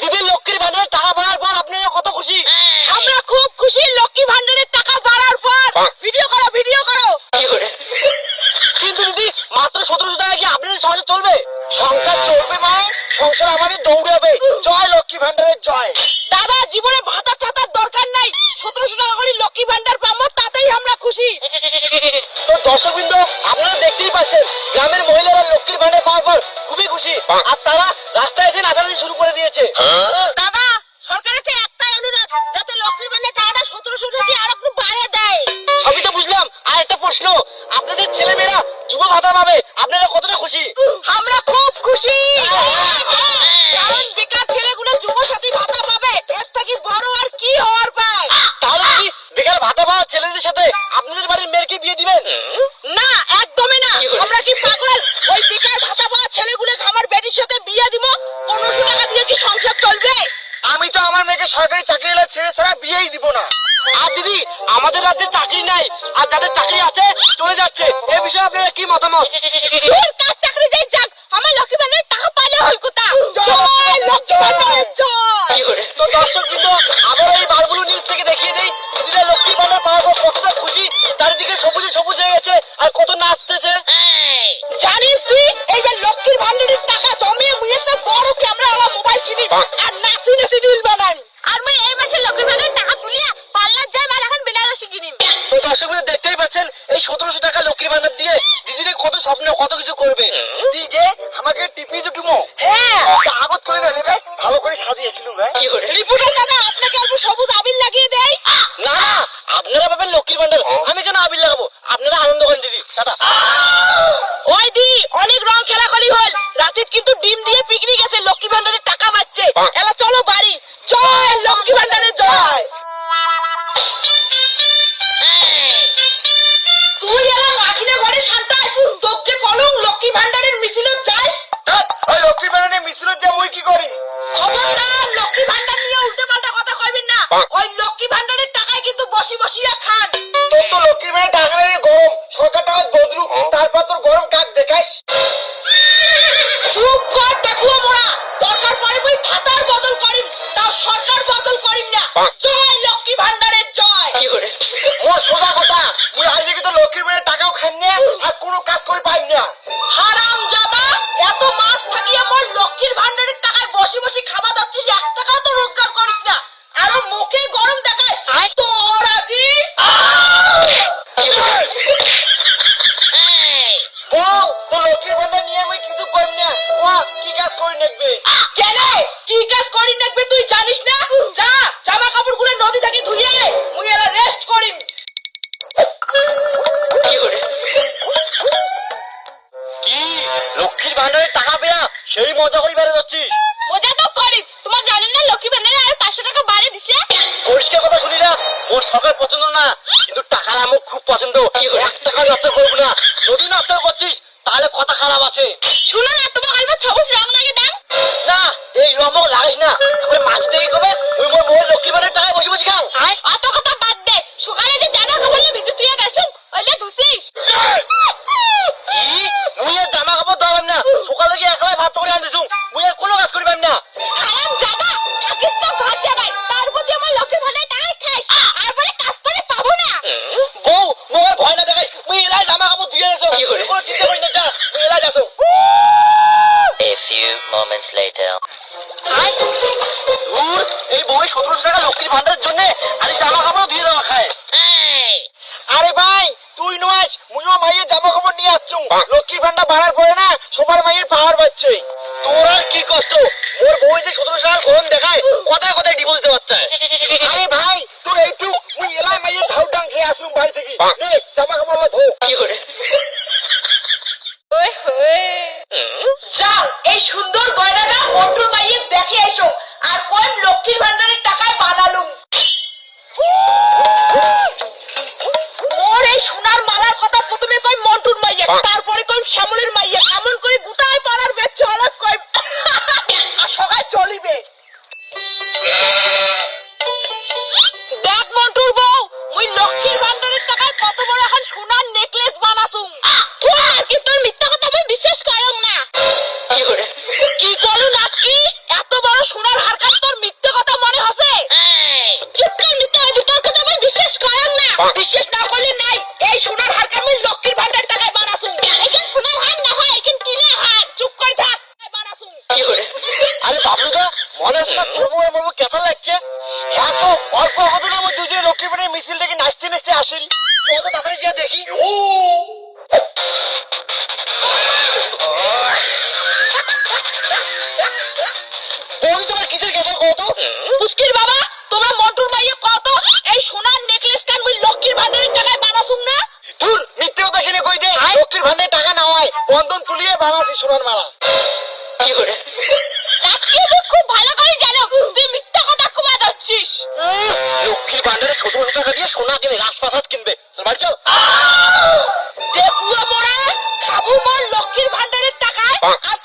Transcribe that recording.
দিদি লক্ষ্মীর ভান্ডারের টাকা বাড়ার পর আপনারা কত খুশি? আমরা খুব খুশি। লক্ষ্মী ভান্ডারের টাকা বাড়ার পর ভিডিও করো, ভিডিও করো। কিন্তু দিদি মাত্র 1700 টাকা কি আপনাদের সংসার চলবে? সংসার চলবে মানে সংসার আমাদের দৌড়াবে। জয় লক্ষ্মী ভান্ডারের জয়। দাদা জীবনে ভাতা টাতার দরকার নাই, 1700 টাকা করে লক্ষ্মী ভান্ডার পাবো, তাতেই আমরা খুশি। তো দর্শকবৃন্দ আপনারা দেখতেই পাচ্ছেন গ্রামের মহিলারা লক্ষ্মীর ভান্ডার পাওয়ার পর খুবই খুশি, আর তারা রাস্তায় এসে নাচানাচি শুরু করে দিয়েছে। দাদা সরকারকে একটাই অনুরোধ, যাতে লক্ষ্মীর ভান্ডার টাকাটা 1700 টাকা দিয়ে আরো একটু বাড়িয়ে দেয়। আমি তো বুঝলাম, আর একটা প্রশ্ন, আপনাদের ছেলেমেয়েরা যুব ভাতা পাবে, আপনারা কতটা খুশি? আমরা খুব খুশি, কারণ বেকার ছেলেগুলো যুবসাথী ভাতা পাবে, এর থেকে বড় আর কি হওয়ার পায়। তাহলে কি বেকার ভাতা পাওয়া ছেলেদের সাথে আপনাদের বাড়ির মেয়েকে বিয়ে দিবেন? না, একদমই না। আমরা কি পাগল? ওই বেকার ভাতা পাওয়া ছেলেগুলোকে আমার বেটির সাথে বিয়ে দিব? 1500 টাকা দিয়ে কি সংসার চলবে? আমি তো আমার মেয়েকে সরকারি চাকরি ছেড়ে ছাড়া বিয়েই দিব না। আর দিদি আমাদের রাজ্যে চাকরি নাই, আর যাদের চাকরি আছে চলে যাচ্ছে, এই বিষয়ে আপনারা কি মতামত? কার চাকরি যাই যাক, আমার লক্ষ্মী ভান্ডারের টাকা পাইলে হল কথা। জয় লক্ষ্মী ভান্ডারের জয়। তো দর্শকবৃন্দ আবার এই বারগুলো নিউজ থেকে দেখিয়ে দেই দিদিরা লক্ষ্মী ভান্ডার পাওয়ার পর কতটা খুশি, চারিদিকে সবুজে সবুজ হয়ে গেছে আর কত নাচতেছে। জানিস তুই, এই যে লক্ষ্মীর ভান্ডারের টাকা জমিয়ে মুয়ে তো বড় ক্যামেরা মোবাইল কিনি আর নাচি নাচি রিল বানাই। আর মই এই মাসে লক্ষ্মীর ভান্ডারের টাকা তুলিয়া পার্লার যাই মাল এখন বিনা দোষী কিনিম। তো দর্শকবৃন্দ দেখতেই পাচ্ছেন এই 1700 টাকা লক্ষ্মীর ভান্ডার দিয়ে দিদিরে কত স্বপ্ন কত কিছু করবে। দিগে আমাকে টিপি জুটুমো। হ্যাঁ, আগত করে না নেবে, ভালো করে সাজিয়েছিল ভাই। রিপোর্টার দাদা আপনাকে অল্প সবুজ আবির লাগিয়ে দেয়। না না, আপনারা পাবেন লক্ষ্মীর ভান্ডার, আমি কেন আবির লাগাবো? আপনারা আনন্দ করেন দিদি, টাটা। ওই দি অনেক রং খেলাখেলি হল, রাতে কিন্তু ডিম দিয়ে পিকনিক আছে, লক্ষ্মী ভান্ডারের টাকা পাচ্ছে। এলা চলো বাড়ি। জয় লক্ষ্মী ভান্ডারের জয়। তুই এলা মাগিনা ঘরে শান্তাস, তোর যে কলম লক্ষ্মী ভান্ডারের মিছিলত যাস। ওই লক্ষ্মীর ভান্ডারের মিছিল যে মুই কি করি? খবরদার লক্ষ্মী ভান্ডার নিয়ে উল্টো পাল্টা কথা কইবেন না। ওই লক্ষ্মী ভান্ডারের টাকায় কিন্তু বসি বসিয়া খান। তোর তো লক্ষ্মীর ভান্ডার টাকা নিয়ে গরম, সরকার টাকা বদলু, তারপর তোর গরম কাক দেখাস। চুপ কর দেখুয়া মোরা, দরকার পড়ে মুই ভাতার বদল করিম, তাও সরকার বদল করিম না। জয় লক্ষ্মী ভান্ডারের জয়। মোর সোজা কথা, মুই আজ থেকে তো লক্ষ্মীর ভান্ডারের টাকাও খাই না আর কোনো কাজ করে পাই না। হারামজাদা, এত মাস থাকিয়া মোর লক্ষ্মীর ভান্ডারের টাকায় বসে বসে খাওয়া যাচ্ছিস, 1 টাকাও তো রোজগার করিস না, আর মুখে গরম দেখাস। তোর আজি বউ, তোর লক্ষ্মীর ভান্ডার নিয়ে আমি কিছু করি না, কি কাজ করে নেকবে? কেন কি কাজ করি নাকবে তুই জানিস না? যা জামা কাপড়গুলো নদী থেকে ধুইয়ে আয়, মুই এলা রেস্ট করিম। কি লক্ষ্মীর ভান্ডারের টাকা পেয়া সেই মজা করি বেড়ে যাচ্ছিস? মজা তো করিম, তোমার জানেন না লক্ষ্মী ভান্ডারে আর 500 টাকা বাড়ে দিছে। পরিষ্কার কথা শুনি না, মোর সরকার পছন্দ না, কিন্তু টাকার আমার খুব পছন্দ। 1 টাকা নষ্ট করবো না, যদি নষ্ট করছিস তাহলে কথা খারাপ আছে। শুনো না, তোমার গল্প সবুজ রং লাগে দাম। না, এই রং লাগিস না, তারপরে মাঝ থেকে কবে ওই মোর মোর লক্ষ্মী ভান্ডারের টাকায় বসে বসে খাও। অত কথা বাদ দে, সকালে যে জামা কাপড় ভিজে তুই গেছিস ওইলে ধুছিস। কি মুই আর জামা কাপড় ধরলাম না, সকালে গিয়ে একলাই ভাত করে আনতেছুম, মুই আর কোনো কাজ করিবাম না। খারাপ জামা থাকিস তো ঘর জায়গায়, তার প্রতি আমার লক্ষ্মী ভান্ডারের টাকা খাইস, আর পরে কাজ করে পাবো না। বউ, মোর ভয় না দেখাই, মুই এলাই জামা কাপড় ধুয়ে এনেছো, কোনো চিন্তা করি না, যা মুই এলাই যাসো। A few moments later. ধুর, এই বউ 1700 টাকা লক্ষ্মীর ভান্ডারের জন্য আর জামা কাপড় ধুয়ে দেওয়া খায়। আরে ভাই তুই নয়, মুইও মাইয়ের জামা কাপড় নিয়ে আসছুম, লক্ষ্মীর ভান্ডার বাড়ার পরে না সবার মাইয়ের পাওয়ার পাচ্ছে। তোর আর কি কষ্ট, ওর বউ যে 1700 টাকা গরম দেখায়, কথায় কথায় ডিভোর্স দেওয়া চায়। আরে ভাই তোর এইটু মুই এলাই মাইয়ের ঝাউ ডাং খেয়ে আসুম বাড়ি থেকে, নে জামা কাপড় ধো। যাও এই সুন্দর গয়নাটা মন্টু মাইয়ের দেখে এসো, আর কোন লক্ষ্মীর ভান্ডারের টাকায় বানালুম। মোর এই সোনার মালার কথা প্রথমে কই মন্টুর মাইয়া, তারপরে কই শ্যামলের মাইয়া, এমন করে গোটায় পাড়ার বেচে অলগ কই আর সবাই চলিবে। দেখ মন্টুর বউ, মুই বিশ্বাস না করলে নাই, এই সোনার হারকে আমি লক্ষ্মীর ভান্ডার টাকায় বানাসুম। এখানে সোনার হার না হয়, এখানে টিনের হার। চুপ করে থাক, বানাসুম। আরে বাবলুদা, মনে হচ্ছে না তোর মুখে আমার কেঁচা লাগছে? এত অল্প কথা আমার দুজনে লক্ষ্মী ভান্ডারের মিছিল থেকে নাচতে নাচতে আসিল। চল তো তাড়াতাড়ি যা দেখি। বৌদি, তোমার কিসের কেঁচা কত? পুষ্কির বাবা, তোমরা মন্টুর মাইয়ে কত এই সোনার নেকলেস কান মুই লক্ষ্মীর ভান্ডারের টাকায় বানাসুম না? ধুর, মিথ্যে কথা কিনে কই দে। লক্ষ্মীর ভান্ডারে টাকা না হয় বন্ধন তুলিয়ে বানাসি সোনার মালা। রাতকে আমি খুব ভালো করে জানো তুই মিথ্যা কথা কমা যাচ্ছিস। লক্ষ্মীর ভান্ডারে ১৭০০ টাকা দিয়ে সোনা কিনে রাজপ্রাসাদ কিনবে। চল বাড়ি চল। দেখুয়া মোরা খাবো মোর লক্ষ্মীর ভান্ডারের টাকায় আর